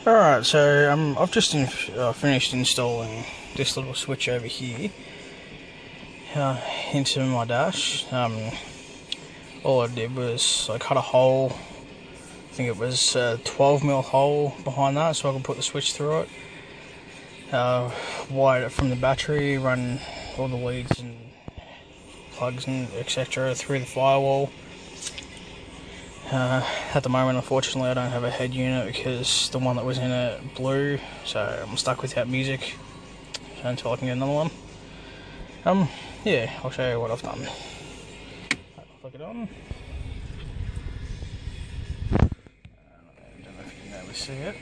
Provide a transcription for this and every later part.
Alright, so I've just finished installing this little switch over here into my dash. All I did was I cut a hole, I think it was a 12mm hole behind that so I could put the switch through it. Wired it from the battery, run all the leads and plugs and etc. through the firewall. At the moment, unfortunately, I don't have a head unit because the one that was in it blew, so I'm stuck without music until I can get another one. Yeah, I'll show you what I've done. Flick it on. I don't know if you can able to see it.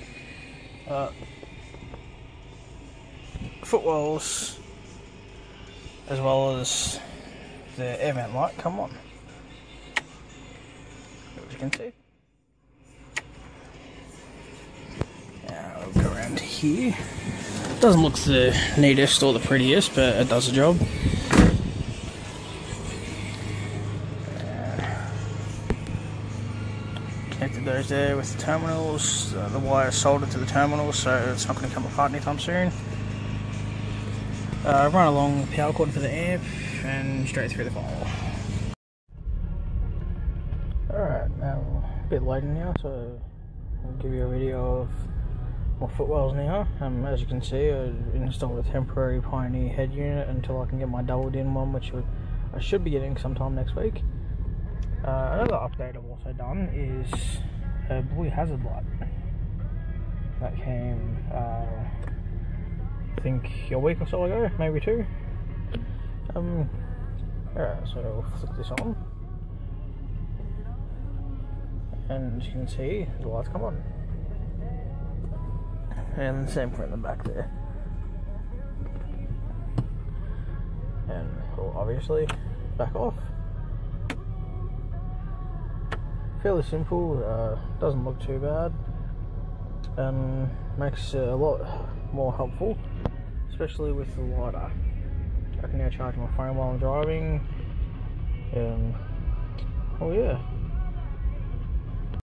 Footwells, as well as the air vent light, come on. As you can see. Now we'll go around here. Doesn't look the neatest or the prettiest, but it does the job. Connected those there with the terminals. The wire is soldered to the terminals, so it's not going to come apart anytime soon. Run along the power cord for the amp and straight through the firewall. Alright, now a bit later now, so I'll give you a video of my footwells now. As you can see, I installed a temporary Pioneer head unit until I can get my doubled in one, which I should be getting sometime next week. Another update I've also done is a blue hazard light that came I think a week or so ago, maybe two. Alright, so I'll flick this on. And as you can see, the lights come on. And the same for in the back there. And we'll obviously back off. Fairly simple, doesn't look too bad. Makes it a lot more helpful, especially with the lighter. I can now charge my phone while I'm driving. Oh yeah.